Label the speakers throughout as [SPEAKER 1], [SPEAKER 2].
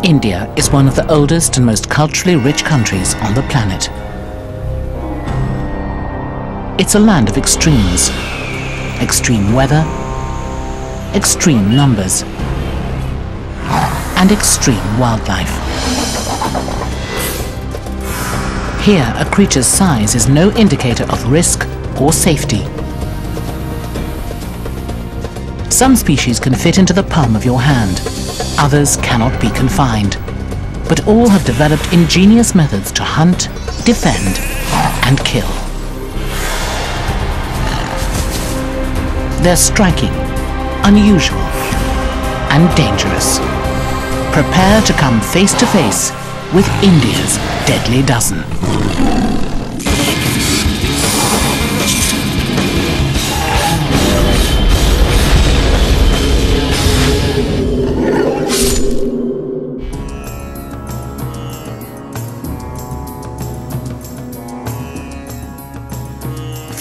[SPEAKER 1] India is one of the oldest and most culturally rich countries on the planet. It's a land of extremes. Extreme weather, extreme numbers, and extreme wildlife. Here, a creature's size is no indicator of risk or safety. Some species can fit into the palm of your hand, others cannot be confined, but all have developed ingenious methods to hunt, defend, and kill. They're striking, unusual, and dangerous. Prepare to come face to face with India's deadly dozen.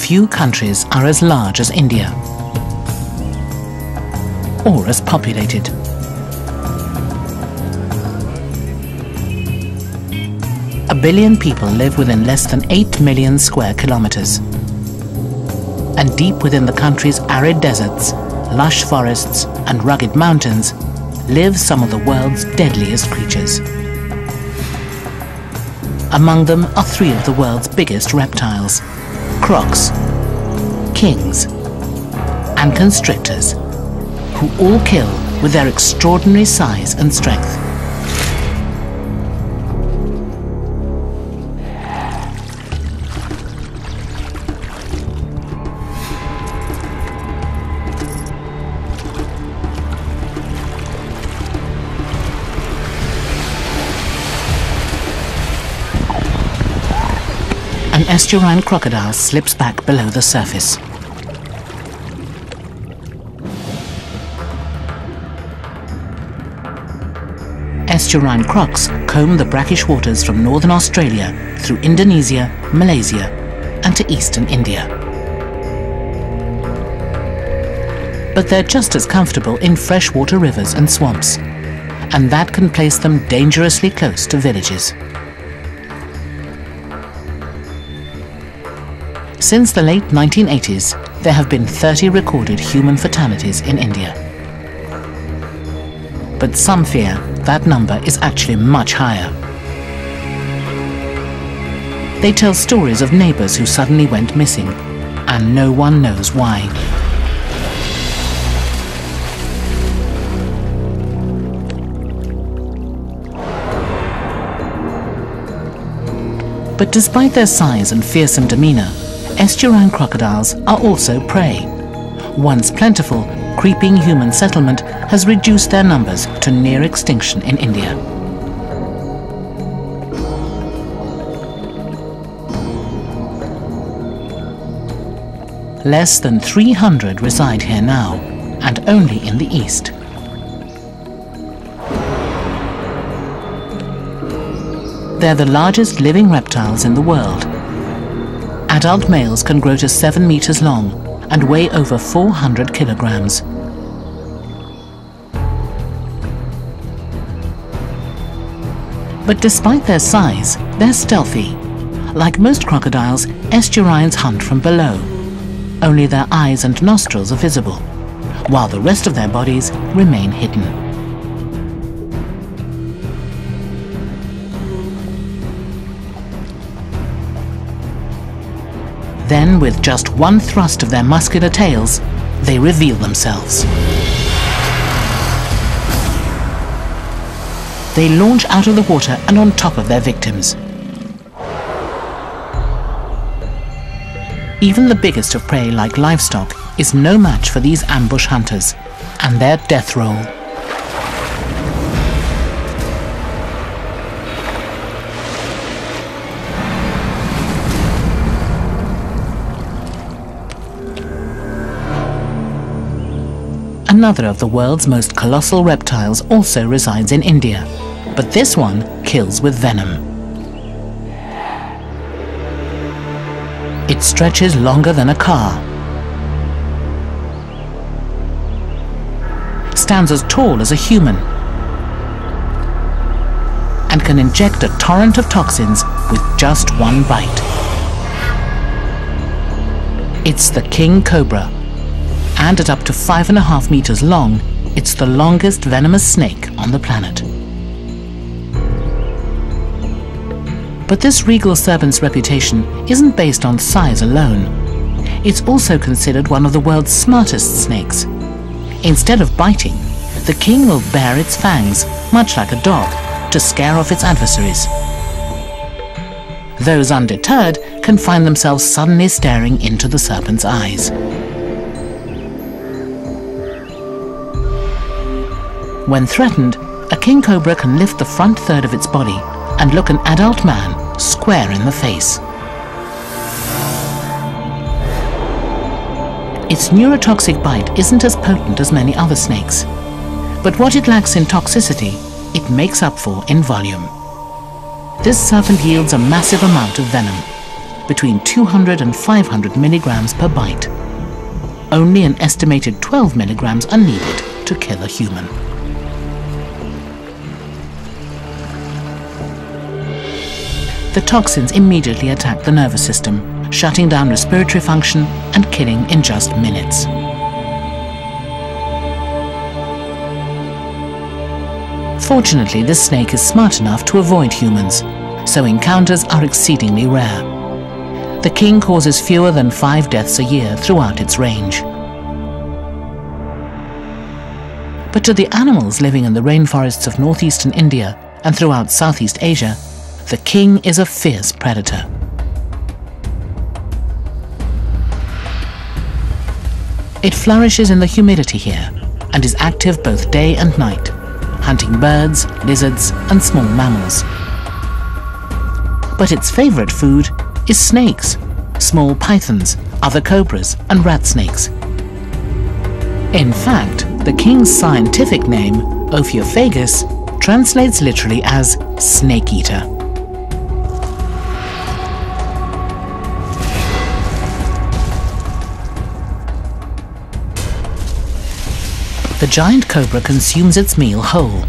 [SPEAKER 1] Few countries are as large as India, or as populated. A billion people live within less than 8 million square kilometers. And deep within the country's arid deserts, lush forests, and rugged mountains live some of the world's deadliest creatures. Among them are 3 of the world's biggest reptiles: crocs, kings, and constrictors, who all kill with their extraordinary size and strength. An estuarine crocodile slips back below the surface. Estuarine crocs comb the brackish waters from northern Australia through Indonesia, Malaysia, and to eastern India. But they're just as comfortable in freshwater rivers and swamps, and that can place them dangerously close to villages. Since the late 1980s, there have been 30 recorded human fatalities in India. But some fear that number is actually much higher. They tell stories of neighbors who suddenly went missing, and no one knows why. But despite their size and fearsome demeanor, estuarine crocodiles are also prey. Once plentiful, creeping human settlement has reduced their numbers to near extinction in India. Less than 300 reside here now, and only in the east. They're the largest living reptiles in the world. Adult males can grow to 7 meters long and weigh over 400 kilograms. But despite their size, they're stealthy. Like most crocodiles, estuarines hunt from below. Only their eyes and nostrils are visible, while the rest of their bodies remain hidden. Then, with just one thrust of their muscular tails, they reveal themselves. They launch out of the water and on top of their victims. Even the biggest of prey, like livestock, is no match for these ambush hunters and their death roll. Another of the world's most colossal reptiles also resides in India, but this one kills with venom. It stretches longer than a car, stands as tall as a human, and can inject a torrent of toxins with just one bite. It's the king cobra, and at up to 5.5 meters long, it's the longest venomous snake on the planet. But this regal serpent's reputation isn't based on size alone. It's also considered one of the world's smartest snakes. Instead of biting, the king will bare its fangs, much like a dog, to scare off its adversaries. Those undeterred can find themselves suddenly staring into the serpent's eyes. When threatened, a king cobra can lift the front third of its body and look an adult man square in the face. Its neurotoxic bite isn't as potent as many other snakes, but what it lacks in toxicity, it makes up for in volume. This serpent yields a massive amount of venom, between 200 and 500 milligrams per bite. Only an estimated 12 milligrams are needed to kill a human. The toxins immediately attack the nervous system, shutting down respiratory function and killing in just minutes. Fortunately, this snake is smart enough to avoid humans, so encounters are exceedingly rare. The king causes fewer than 5 deaths a year throughout its range. But to the animals living in the rainforests of northeastern India and throughout Southeast Asia, the king is a fierce predator. It flourishes in the humidity here and is active both day and night, hunting birds, lizards, and small mammals. But its favorite food is snakes, small pythons, other cobras, and rat snakes. In fact, the king's scientific name, Ophiophagus, translates literally as snake eater. The giant cobra consumes its meal whole,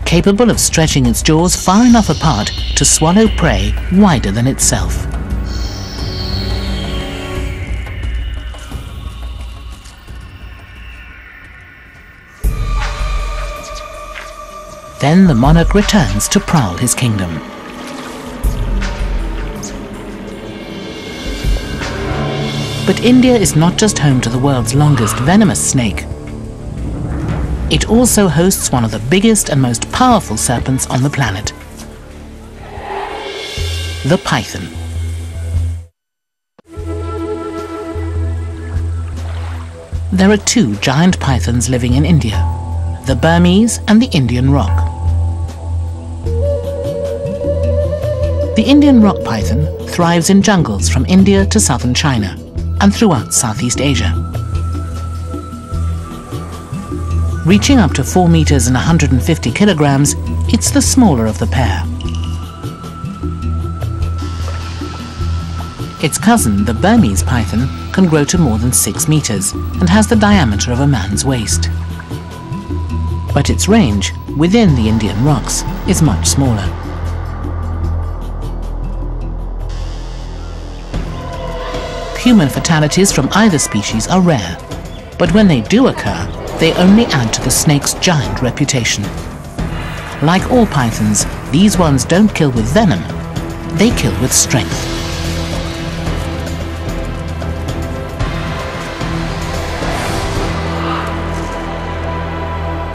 [SPEAKER 1] capable of stretching its jaws far enough apart to swallow prey wider than itself. Then the monarch returns to prowl his kingdom. But India is not just home to the world's longest venomous snake. It also hosts one of the biggest and most powerful serpents on the planet, the python. There are 2 giant pythons living in India, the Burmese and the Indian rock. The Indian rock python thrives in jungles from India to southern China and throughout Southeast Asia. Reaching up to 4 meters and 150 kilograms, it's the smaller of the pair. Its cousin, the Burmese python, can grow to more than 6 meters and has the diameter of a man's waist. But its range, within the Indian rocks, is much smaller. Human fatalities from either species are rare, but when they do occur, they only add to the snake's giant reputation. Like all pythons, these ones don't kill with venom, they kill with strength.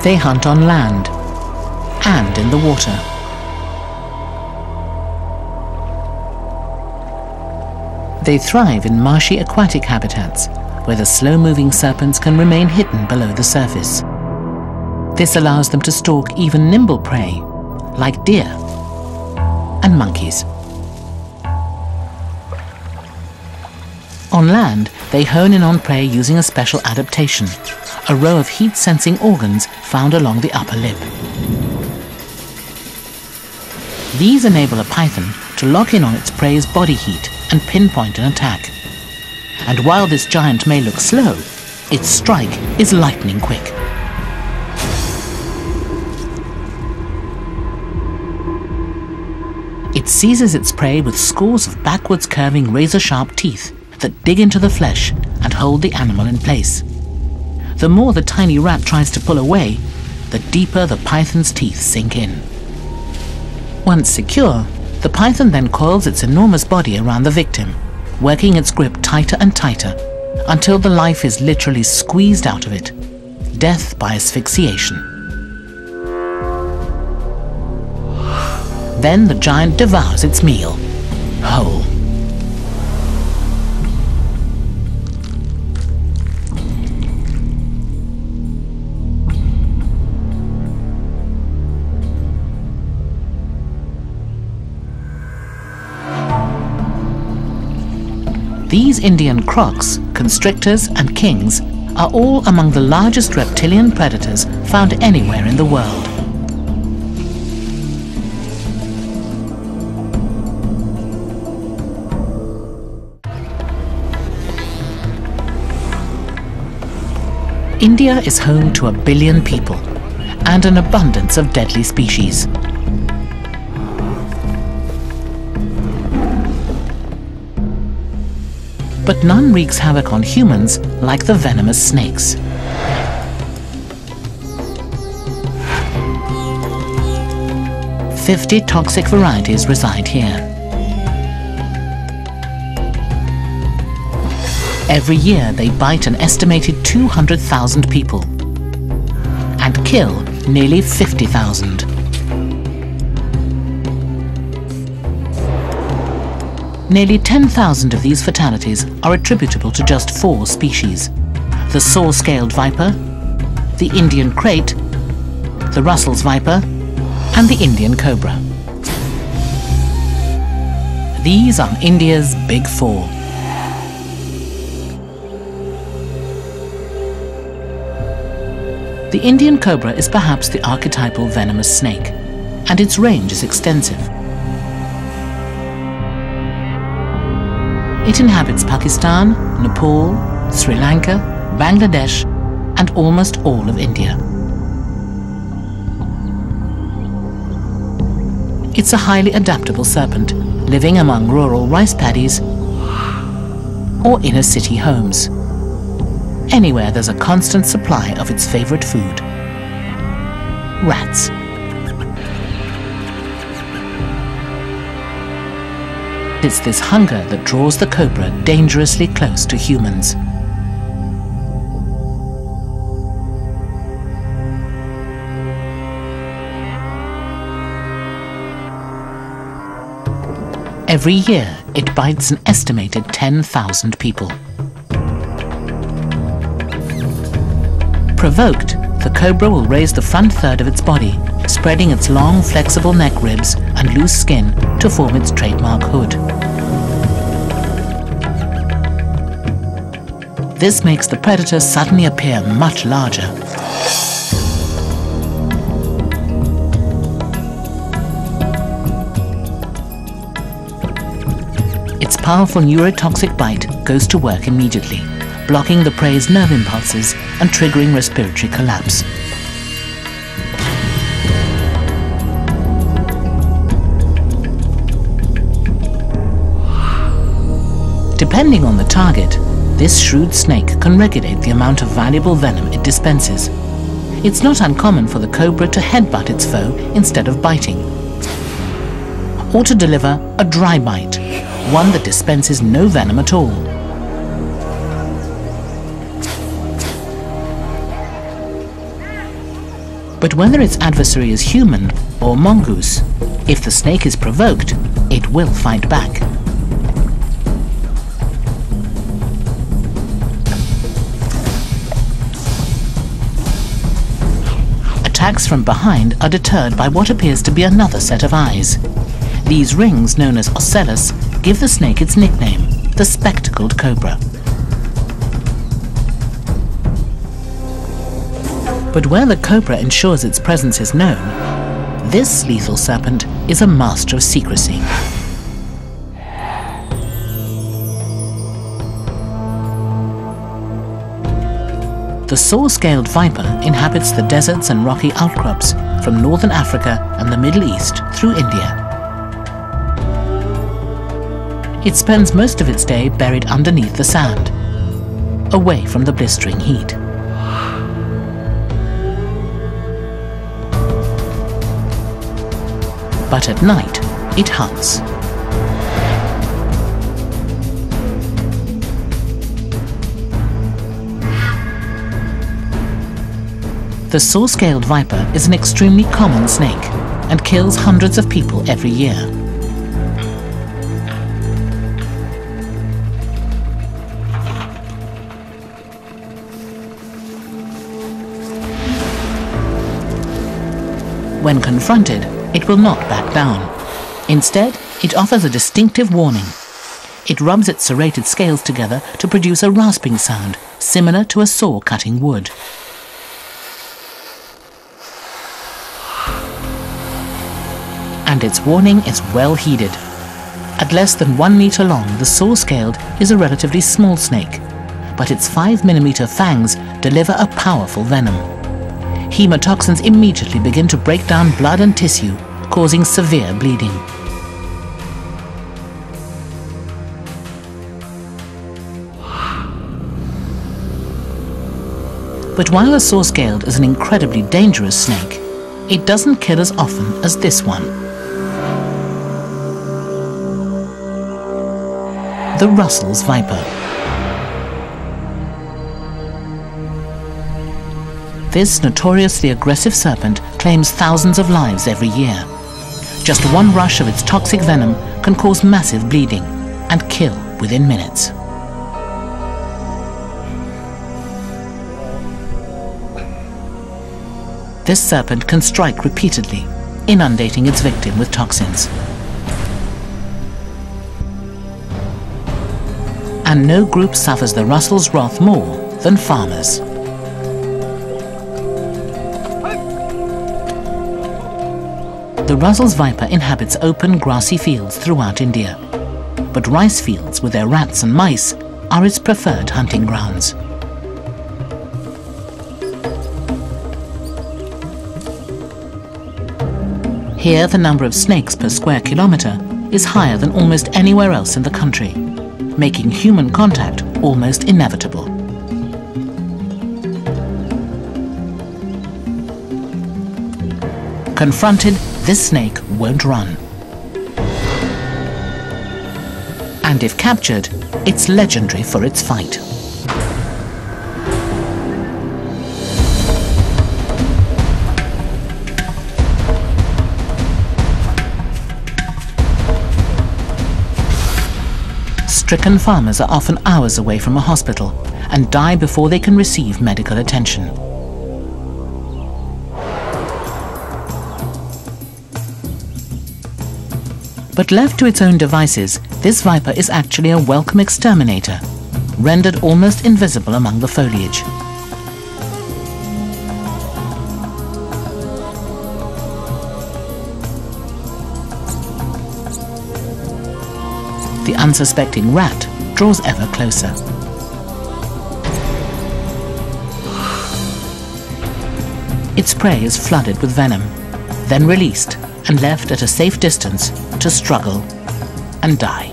[SPEAKER 1] They hunt on land and in the water. They thrive in marshy aquatic habitats, where the slow-moving serpents can remain hidden below the surface. This allows them to stalk even nimble prey, like deer and monkeys. On land, they hone in on prey using a special adaptation, a row of heat-sensing organs found along the upper lip. These enable a python to lock in on its prey's body heat and pinpoint an attack. And while this giant may look slow, its strike is lightning quick. seizes its prey with scores of backwards curving razor-sharp teeth that dig into the flesh and hold the animal in place. The more the tiny rat tries to pull away, the deeper the python's teeth sink in. Once secure, the python then coils its enormous body around the victim, working its grip tighter and tighter until the life is literally squeezed out of it. Death by asphyxiation. Then the giant devours its meal, whole. These Indian crocs, constrictors and kings are all among the largest reptilian predators found anywhere in the world. India is home to 1 billion people and an abundance of deadly species. But none wreaks havoc on humans like the venomous snakes. "50 toxic varieties reside here. Every year they bite an estimated 200,000 people and kill nearly 50,000. Nearly 10,000 of these fatalities are attributable to just 4 species: the saw-scaled viper, the Indian krait, the Russell's viper, and the Indian cobra. These are India's Big Four. The Indian cobra is perhaps the archetypal venomous snake, and its range is extensive. It inhabits Pakistan, Nepal, Sri Lanka, Bangladesh, and almost all of India. It's a highly adaptable serpent, living among rural rice paddies or inner city homes. Anywhere there's a constant supply of its favorite food: rats. It's this hunger that draws the cobra dangerously close to humans. Every year, it bites an estimated 10,000 people. Provoked, the cobra will raise the front third of its body, spreading its long, flexible neck ribs and loose skin to form its trademark hood. This makes the predator suddenly appear much larger. Its powerful neurotoxic bite goes to work immediately, blocking the prey's nerve impulses and triggering respiratory collapse. Depending on the target, this shrewd snake can regulate the amount of valuable venom it dispenses. It's not uncommon for the cobra to headbutt its foe instead of biting, or to deliver a dry bite, one that dispenses no venom at all. But whether its adversary is human or mongoose, if the snake is provoked, it will fight back. Attacks from behind are deterred by what appears to be another set of eyes. These rings, known as ocellus, give the snake its nickname, the spectacled cobra. But where the cobra ensures its presence is known, this lethal serpent is a master of secrecy. The saw-scaled viper inhabits the deserts and rocky outcrops from northern Africa and the Middle East through India. It spends most of its day buried underneath the sand, away from the blistering heat. But at night, it hunts. The saw-scaled viper is an extremely common snake and kills hundreds of people every year. When confronted, it will not back down. Instead, it offers a distinctive warning. It rubs its serrated scales together to produce a rasping sound, similar to a saw cutting wood. And its warning is well heeded. At less than 1 meter long, the saw-scaled is a relatively small snake, but its 5mm fangs deliver a powerful venom. Hemotoxins immediately begin to break down blood and tissue, causing severe bleeding. But while a saw-scaled is an incredibly dangerous snake, it doesn't kill as often as this one. The Russell's viper. This notoriously aggressive serpent claims thousands of lives every year. Just one rush of its toxic venom can cause massive bleeding and kill within minutes. This serpent can strike repeatedly, inundating its victim with toxins. And no group suffers the Russell's wrath more than farmers. The Russell's viper inhabits open grassy fields throughout India, but rice fields with their rats and mice are its preferred hunting grounds. Here, the number of snakes per square kilometre is higher than almost anywhere else in the country, making human contact almost inevitable. Confronted, this snake won't run. And if captured, it's legendary for its fight. Stricken farmers are often hours away from a hospital and die before they can receive medical attention. But left to its own devices, this viper is actually a welcome exterminator, rendered almost invisible among the foliage. The unsuspecting rat draws ever closer. Its prey is flooded with venom, then released and left at a safe distance to struggle and die.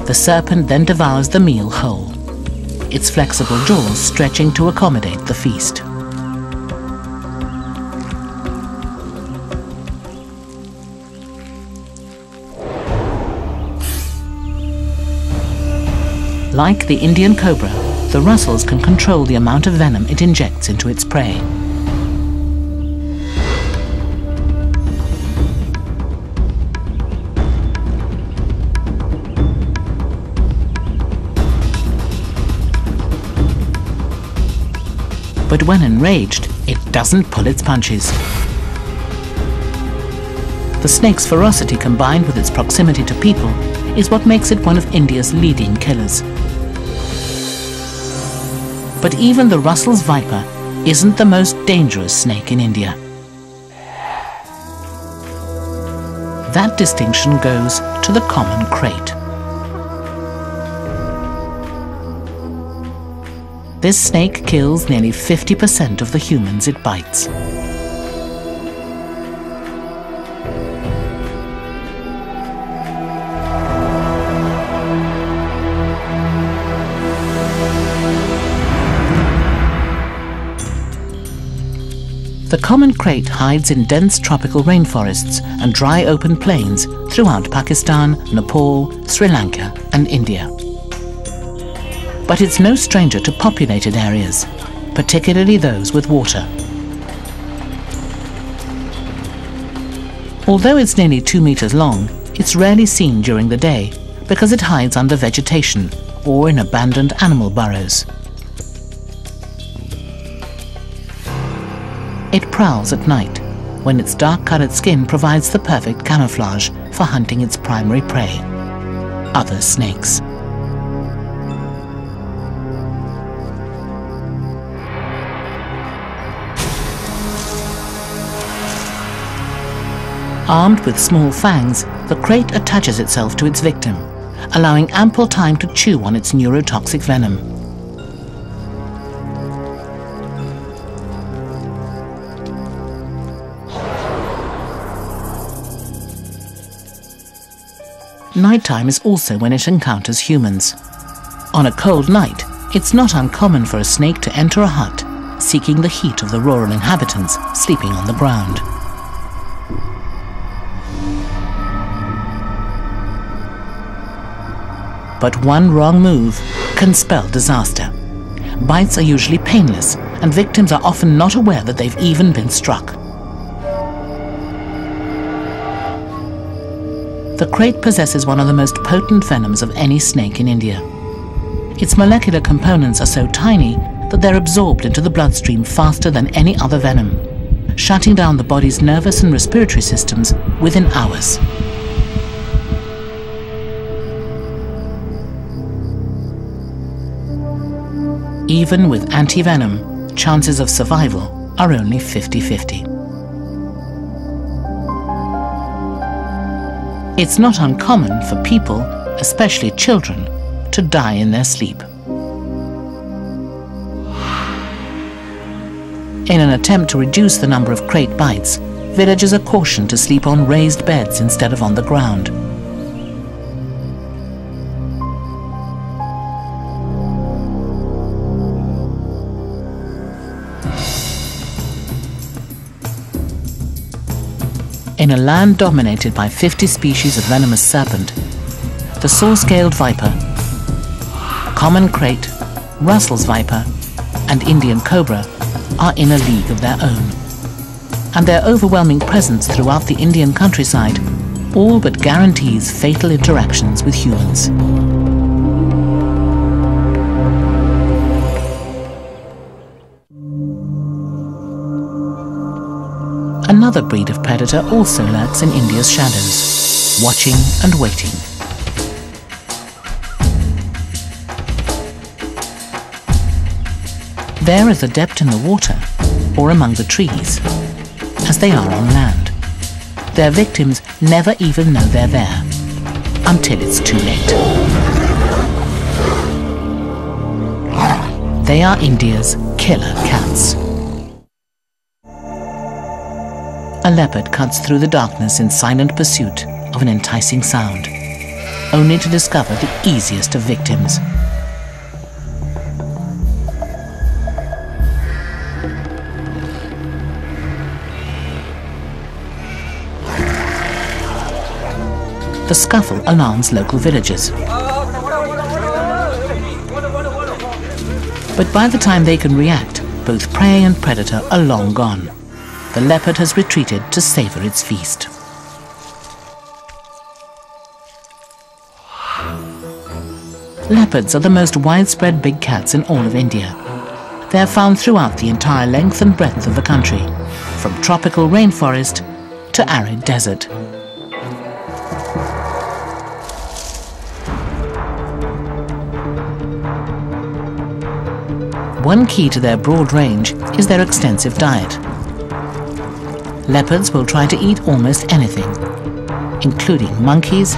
[SPEAKER 1] The serpent then devours the meal whole, its flexible jaws stretching to accommodate the feast. Like the Indian cobra, the Russells can control the amount of venom it injects into its prey. But when enraged, it doesn't pull its punches. The snake's ferocity combined with its proximity to people is what makes it one of India's leading killers. But even the Russell's viper isn't the most dangerous snake in India. That distinction goes to the common crate. This snake kills nearly 50% of the humans it bites. The common krait hides in dense tropical rainforests and dry open plains throughout Pakistan, Nepal, Sri Lanka and India. But it's no stranger to populated areas, particularly those with water. Although it's nearly 2 meters long, it's rarely seen during the day because it hides under vegetation or in abandoned animal burrows. It prowls at night, when its dark-colored skin provides the perfect camouflage for hunting its primary prey, other snakes. Armed with small fangs, the krait attaches itself to its victim, allowing ample time to chew on its neurotoxic venom. Nighttime is also when it encounters humans. On a cold night, it's not uncommon for a snake to enter a hut, seeking the heat of the rural inhabitants sleeping on the ground. But one wrong move can spell disaster. Bites are usually painless, and victims are often not aware that they've even been struck. The krait possesses one of the most potent venoms of any snake in India. Its molecular components are so tiny that they're absorbed into the bloodstream faster than any other venom, shutting down the body's nervous and respiratory systems within hours. Even with anti-venom, chances of survival are only 50-50. It's not uncommon for people, especially children, to die in their sleep. In an attempt to reduce the number of krait bites, villagers are cautioned to sleep on raised beds instead of on the ground. In a land dominated by 50 species of venomous serpent, the saw-scaled viper, common krait, Russell's viper, and Indian cobra are in a league of their own. And their overwhelming presence throughout the Indian countryside all but guarantees fatal interactions with humans. Another breed of predator also lurks in India's shadows, watching and waiting. They're as adept in the water or among the trees as they are on land. Their victims never even know they're there until it's too late. They are India's killer cats. A leopard cuts through the darkness in silent pursuit of an enticing sound, only to discover the easiest of victims. The scuffle alarms local villagers. But by the time they can react, both prey and predator are long gone. The leopard has retreated to savor its feast. Leopards are the most widespread big cats in all of India. They are found throughout the entire length and breadth of the country, from tropical rainforest to arid desert. One key to their broad range is their extensive diet. Leopards will try to eat almost anything, including monkeys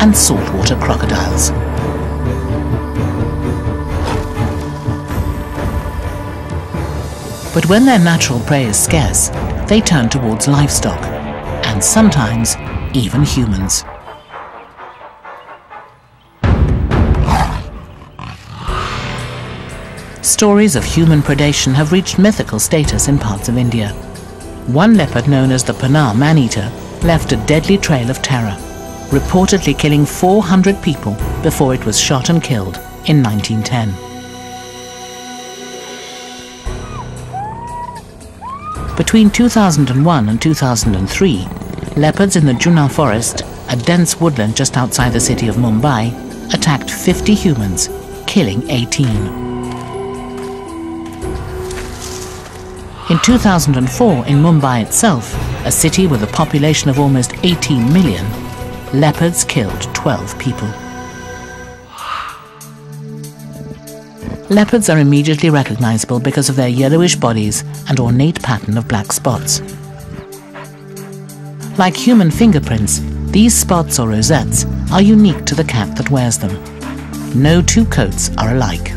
[SPEAKER 1] and saltwater crocodiles. But when their natural prey is scarce, they turn towards livestock, and sometimes even humans. Stories of human predation have reached mythical status in parts of India. One leopard known as the Panar man-eater left a deadly trail of terror, reportedly killing 400 people before it was shot and killed in 1910. Between 2001 and 2003, leopards in the Junna forest, a dense woodland just outside the city of Mumbai, attacked 50 humans, killing 18. In 2004, in Mumbai itself, a city with a population of almost 18 million, leopards killed 12 people. Leopards are immediately recognizable because of their yellowish bodies and ornate pattern of black spots. Like human fingerprints, these spots or rosettes are unique to the cat that wears them. No two coats are alike.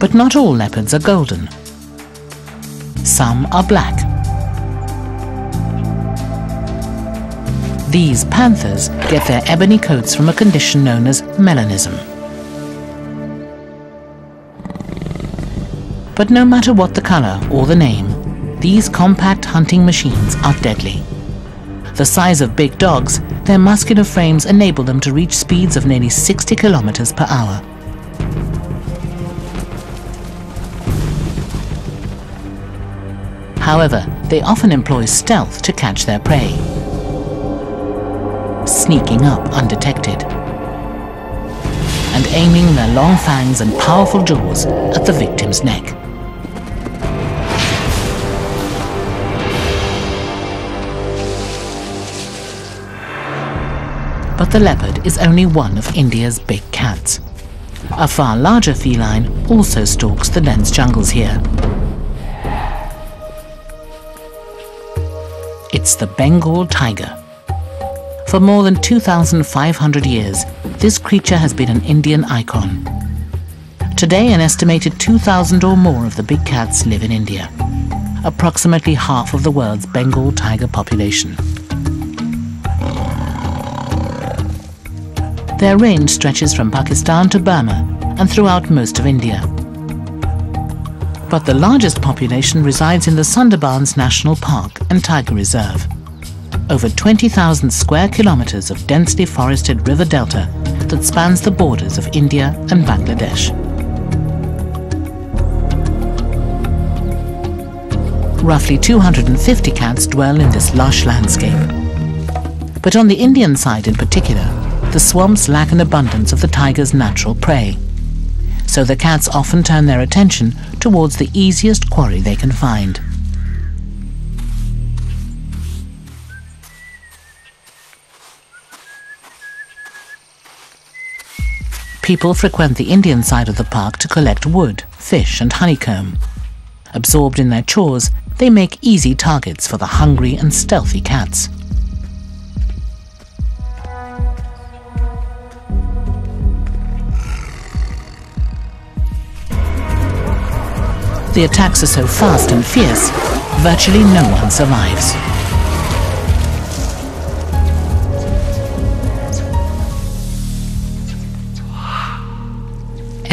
[SPEAKER 1] But not all leopards are golden. Some are black. These panthers get their ebony coats from a condition known as melanism. But no matter what the color or the name, these compact hunting machines are deadly. The size of big dogs, their muscular frames enable them to reach speeds of nearly 60 kilometers per hour. However, they often employ stealth to catch their prey, sneaking up undetected and aiming their long fangs and powerful jaws at the victim's neck. But the leopard is only one of India's big cats. A far larger feline also stalks the dense jungles here. It's the Bengal tiger. For more than 2,500 years, this creature has been an Indian icon. Today, an estimated 2,000 or more of the big cats live in India, approximately half of the world's Bengal tiger population. Their range stretches from Pakistan to Burma and throughout most of India. But the largest population resides in the Sundarbans National Park and Tiger Reserve. Over 20,000 square kilometers of densely forested river delta that spans the borders of India and Bangladesh. Roughly 250 cats dwell in this lush landscape. But on the Indian side in particular, the swamps lack an abundance of the tiger's natural prey. So the cats often turn their attention towards the easiest quarry they can find. People frequent the Indian side of the park to collect wood, fish and honeycomb. Absorbed in their chores, they make easy targets for the hungry and stealthy cats. The attacks are so fast and fierce, virtually no one survives.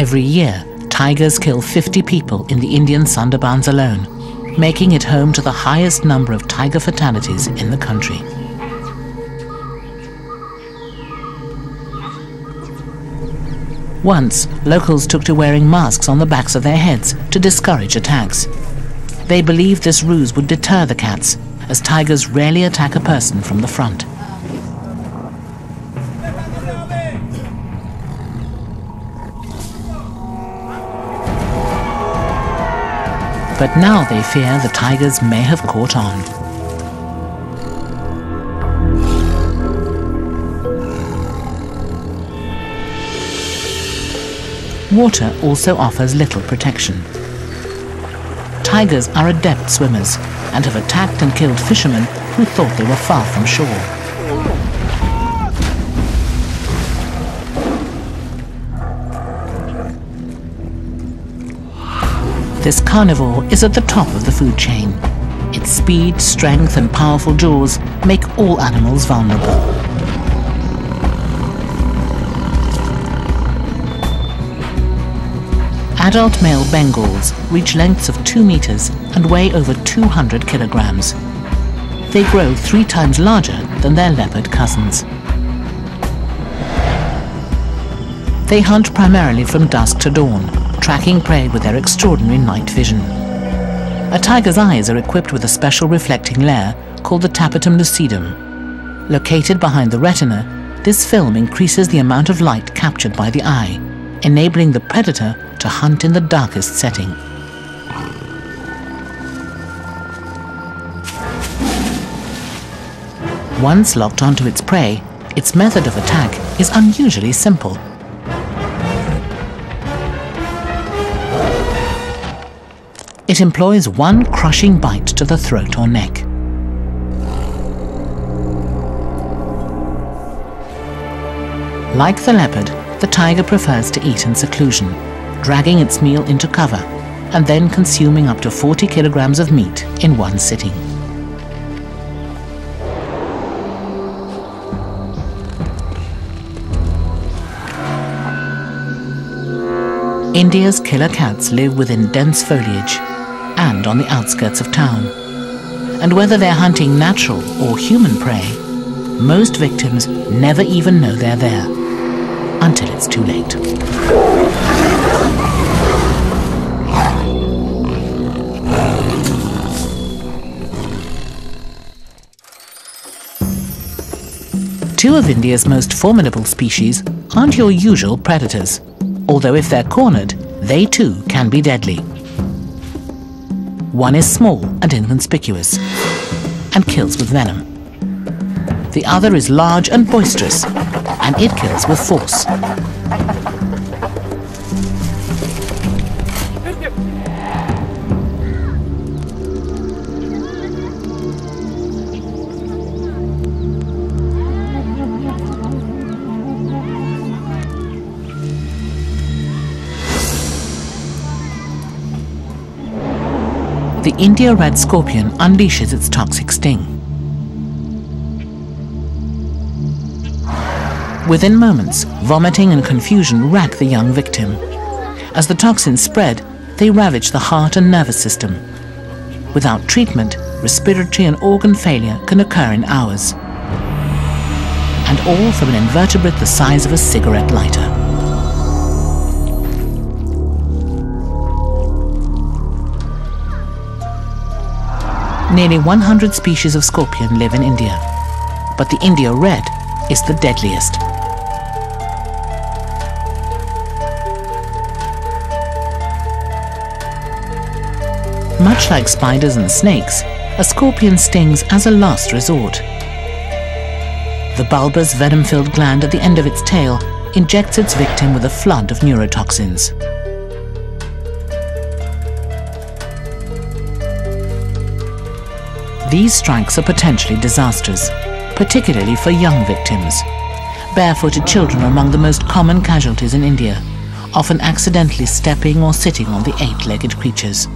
[SPEAKER 1] Every year, tigers kill 50 people in the Indian Sundarbans alone, making it home to the highest number of tiger fatalities in the country. Once, locals took to wearing masks on the backs of their heads to discourage attacks. They believed this ruse would deter the cats, as tigers rarely attack a person from the front. But now they fear the tigers may have caught on. Water also offers little protection. Tigers are adept swimmers and have attacked and killed fishermen who thought they were far from shore. This carnivore is at the top of the food chain. Its speed, strength and powerful jaws make all animals vulnerable. Adult male Bengals reach lengths of 2 meters and weigh over 200 kilograms. They grow 3 times larger than their leopard cousins. They hunt primarily from dusk to dawn, tracking prey with their extraordinary night vision. A tiger's eyes are equipped with a special reflecting layer called the tapetum lucidum. Located behind the retina, this film increases the amount of light captured by the eye, enabling the predator to hunt in the darkest setting. Once locked onto its prey, its method of attack is unusually simple. It employs one crushing bite to the throat or neck. Like the leopard, the tiger prefers to eat in seclusion, dragging its meal into cover and then consuming up to 40 kilograms of meat in one sitting. India's killer cats live within dense foliage and on the outskirts of town. And whether they're hunting natural or human prey, most victims never even know they're there until it's too late. Two of India's most formidable species aren't your usual predators, although if they're cornered, they too can be deadly. One is small and inconspicuous, and kills with venom. The other is large and boisterous, and it kills with force. The India red scorpion unleashes its toxic sting. Within moments, vomiting and confusion rack the young victim. As the toxins spread, they ravage the heart and nervous system. Without treatment, respiratory and organ failure can occur in hours. And all from an invertebrate the size of a cigarette lighter. Nearly 100 species of scorpion live in India, but the India red is the deadliest. Much like spiders and snakes, a scorpion stings as a last resort. The bulbous venom-filled gland at the end of its tail injects its victim with a flood of neurotoxins. These strikes are potentially disastrous, particularly for young victims. Barefooted children are among the most common casualties in India, often accidentally stepping or sitting on the 8-legged creatures.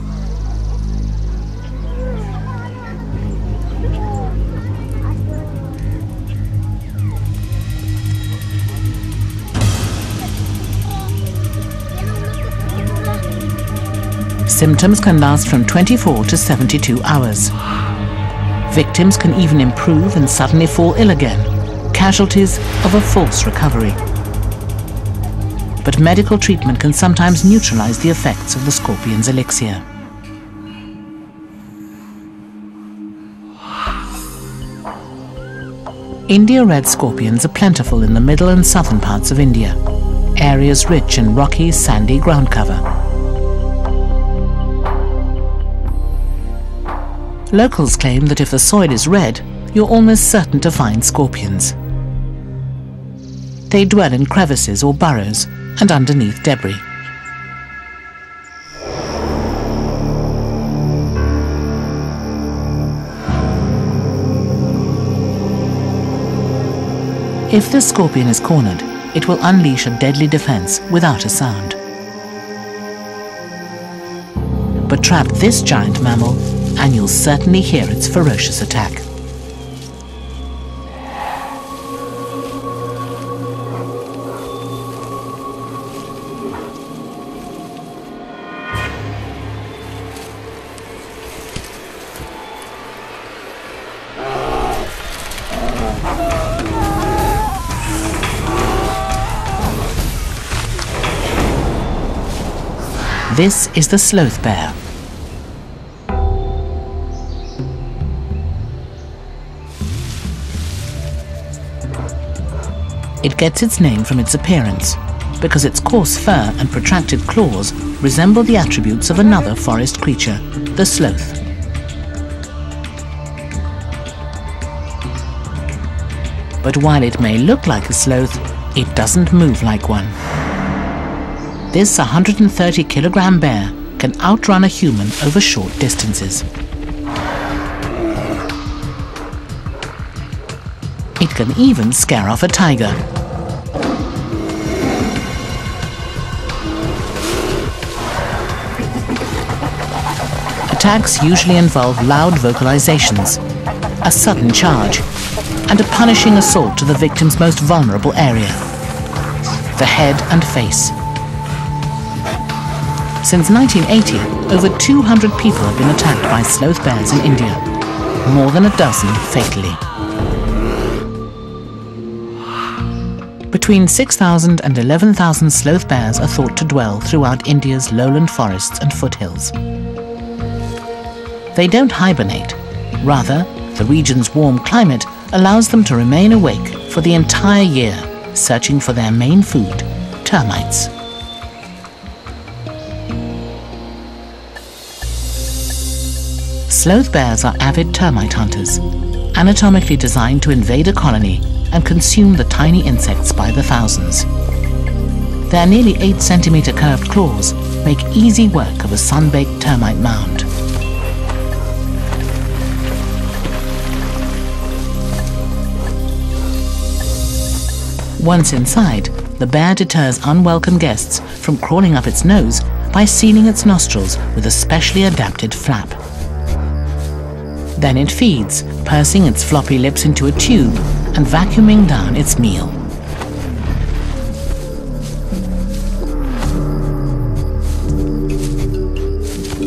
[SPEAKER 1] Symptoms can last from 24 to 72 hours. Victims can even improve and suddenly fall ill again, casualties of a false recovery. But medical treatment can sometimes neutralize the effects of the scorpion's elixir. India red scorpions are plentiful in the middle and southern parts of India, areas rich in rocky, sandy ground cover. Locals claim that if the soil is red, you're almost certain to find scorpions. They dwell in crevices or burrows and underneath debris. If the scorpion is cornered, it will unleash a deadly defense without a sound. But trap this giant mammal, and you'll certainly hear its ferocious attack. This is the sloth bear. It gets its name from its appearance, because its coarse fur and protracted claws resemble the attributes of another forest creature, the sloth. But while it may look like a sloth, it doesn't move like one. This 130-kilogram bear can outrun a human over short distances. It can even scare off a tiger. Attacks usually involve loud vocalizations, a sudden charge, and a punishing assault to the victim's most vulnerable area, the head and face. Since 1980, over 200 people have been attacked by sloth bears in India, more than a dozen fatally. Between 6,000 and 11,000 sloth bears are thought to dwell throughout India's lowland forests and foothills. They don't hibernate. Rather, the region's warm climate allows them to remain awake for the entire year, searching for their main food, termites. Sloth bears are avid termite hunters, anatomically designed to invade a colony and consume the tiny insects by the thousands. Their nearly 8-centimeter curved claws make easy work of a sun-baked termite mound. Once inside, the bear deters unwelcome guests from crawling up its nose by sealing its nostrils with a specially adapted flap. Then it feeds, pursing its floppy lips into a tube and vacuuming down its meal.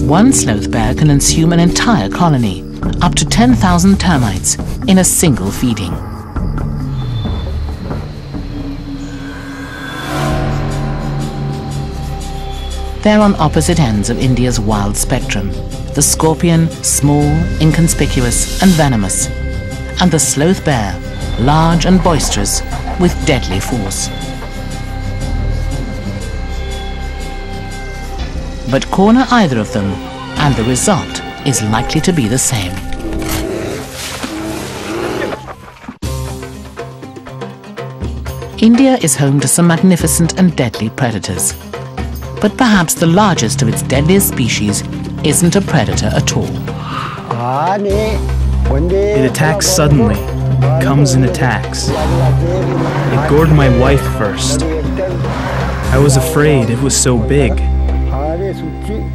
[SPEAKER 1] One sloth bear can consume an entire colony, up to 10,000 termites, in a single feeding. They're on opposite ends of India's wild spectrum. The scorpion, small, inconspicuous and venomous, and the sloth bear, large and boisterous, with deadly force. But corner either of them, and the result is likely to be the same. India is home to some magnificent and deadly predators. But perhaps the largest of its deadliest species isn't a predator at all.
[SPEAKER 2] It attacks suddenly, comes in attacks. It gored my wife first. I was afraid it was so big.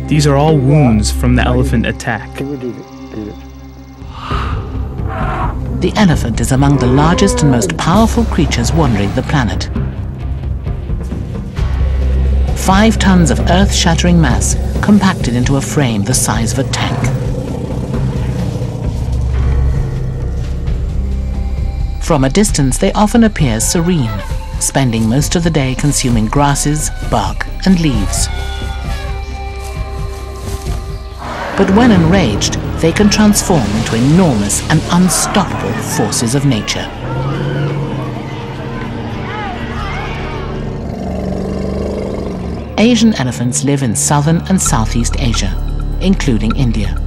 [SPEAKER 2] These are all wounds from the elephant attack.
[SPEAKER 1] The elephant is among the largest and most powerful creatures wandering the planet. 5 tons of earth-shattering mass compacted into a frame the size of a tank. From a distance, they often appear serene, spending most of the day consuming grasses, bark, and leaves. But when enraged, they can transform into enormous and unstoppable forces of nature. Asian elephants live in southern and Southeast Asia, including India.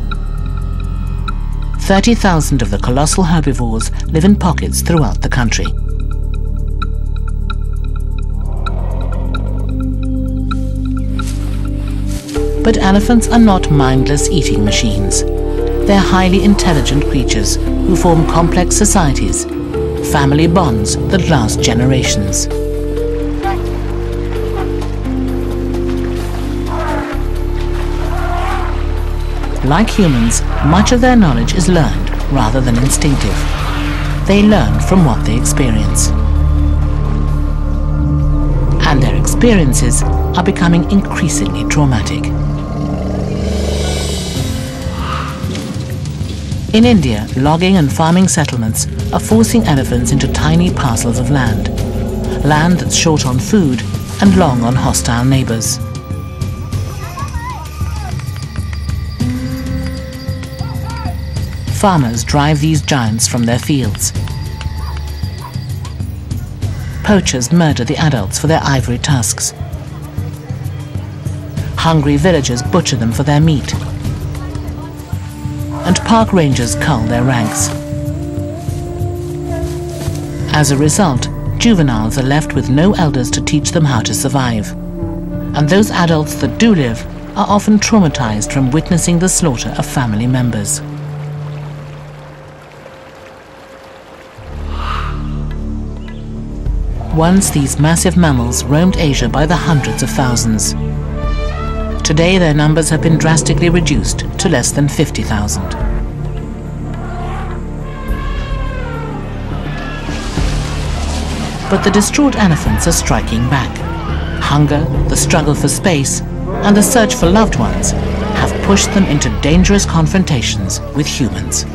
[SPEAKER 1] 30,000 of the colossal herbivores live in pockets throughout the country. But elephants are not mindless eating machines. They're highly intelligent creatures who form complex societies, family bonds that last generations. Like humans, much of their knowledge is learned rather than instinctive. They learn from what they experience. And their experiences are becoming increasingly traumatic. In India, logging and farming settlements are forcing elephants into tiny parcels of land that's short on food and long on hostile neighbors. Farmers drive these giants from their fields. Poachers murder the adults for their ivory tusks. Hungry villagers butcher them for their meat. And park rangers cull their ranks. As a result, juveniles are left with no elders to teach them how to survive. And those adults that do live are often traumatized from witnessing the slaughter of family members. Once these massive mammals roamed Asia by the hundreds of thousands. Today their numbers have been drastically reduced to less than 50,000. But the distraught elephants are striking back. Hunger, the struggle for space, and the search for loved ones have pushed them into dangerous confrontations with humans.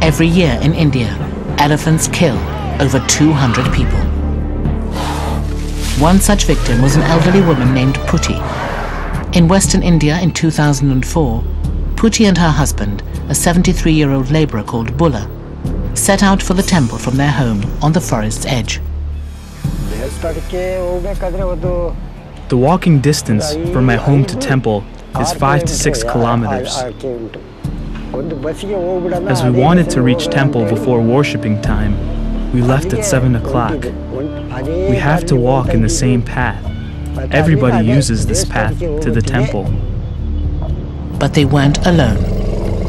[SPEAKER 1] Every year in India, elephants kill over 200 people. One such victim was an elderly woman named Putti. In Western India in 2004, Putti and her husband, a 73-year-old labourer called Bulla, set out for the temple from their home on the forest's edge.
[SPEAKER 2] The walking distance from my home to temple is 5 to 6 kilometers. As we wanted to reach temple before worshipping time, we left at 7 o'clock. We have to walk in the same path. Everybody uses this path to the temple.
[SPEAKER 1] But they weren't alone.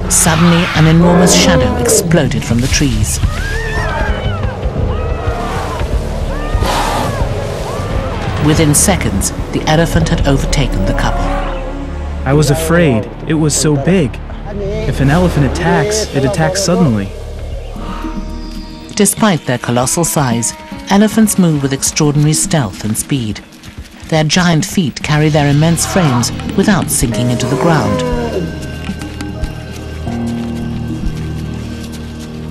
[SPEAKER 1] Suddenly, an enormous shadow exploded from the trees. Within seconds, the elephant had overtaken the couple.
[SPEAKER 2] I was afraid. It was so big. If an elephant attacks, it attacks suddenly.
[SPEAKER 1] Despite their colossal size, elephants move with extraordinary stealth and speed. Their giant feet carry their immense frames without sinking into the ground.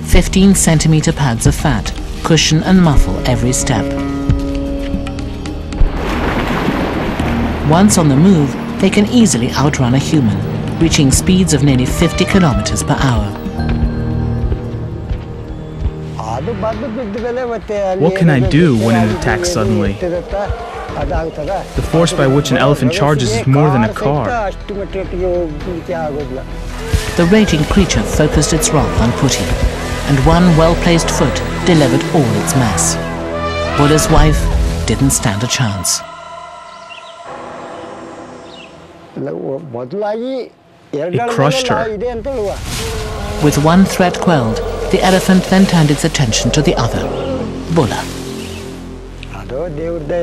[SPEAKER 1] 15-centimeter pads of fat cushion and muffle every step. Once on the move, they can easily outrun a human, reaching speeds of nearly 50 kilometers per hour.
[SPEAKER 2] What can I do when it attacks suddenly? The force by which an elephant charges is more than a car.
[SPEAKER 1] The raging creature focused its wrath on Putti, and one well-placed foot delivered all its mass. Bulla's wife didn't stand a chance.
[SPEAKER 2] It crushed her.
[SPEAKER 1] With one threat quelled, the elephant then turned its attention to the other, Bulla.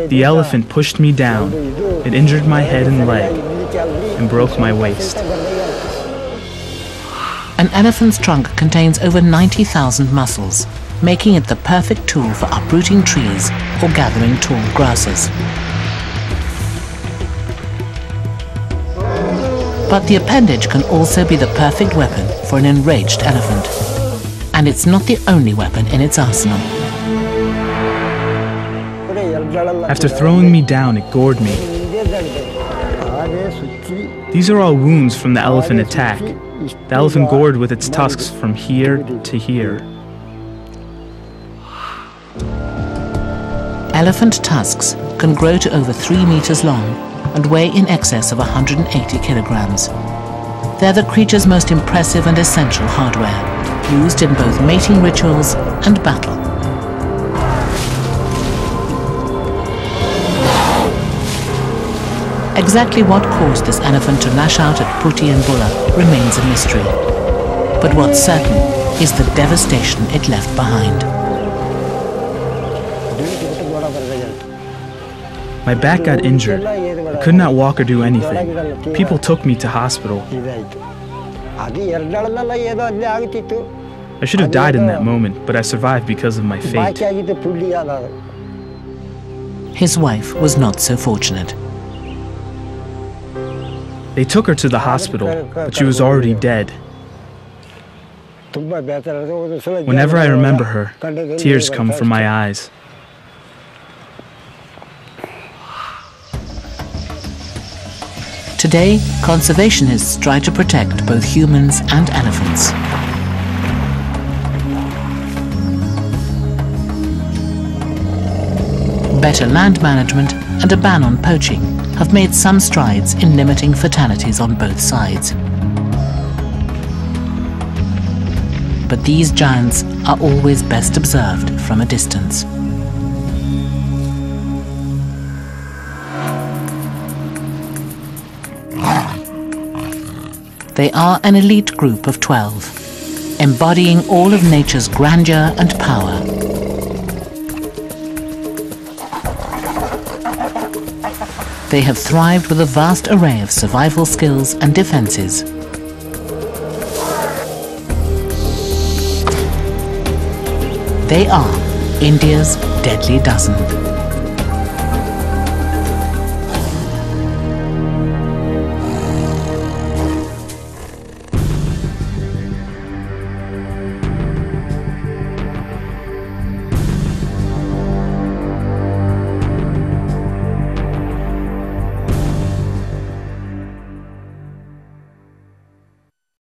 [SPEAKER 2] The elephant pushed me down. It injured my head and leg and broke my waist.
[SPEAKER 1] An elephant's trunk contains over 90,000 muscles, making it the perfect tool for uprooting trees or gathering tall grasses. But the appendage can also be the perfect weapon for an enraged elephant. And it's not the only weapon in its arsenal.
[SPEAKER 2] After throwing me down, it gored me. These are all wounds from the elephant attack. The elephant gored with its tusks from here to here.
[SPEAKER 1] Elephant tusks can grow to over 3 meters long and weigh in excess of 180 kilograms. They're the creature's most impressive and essential hardware, used in both mating rituals and battle. Exactly what caused this elephant to lash out at Putti and Bulla remains a mystery. But what's certain is the devastation it left behind.
[SPEAKER 2] My back got injured. I could not walk or do anything. People took me to hospital. I should have died in that moment, but I survived because of my fate.
[SPEAKER 1] His wife was not so fortunate.
[SPEAKER 2] They took her to the hospital, but she was already dead. Whenever I remember her, tears come from my eyes.
[SPEAKER 1] Today, conservationists try to protect both humans and elephants. Better land management and a ban on poaching have made some strides in limiting fatalities on both sides. But these giants are always best observed from a distance. They are an elite group of 12, embodying all of nature's grandeur and power. They have thrived with a vast array of survival skills and defenses. They are India's deadly dozen.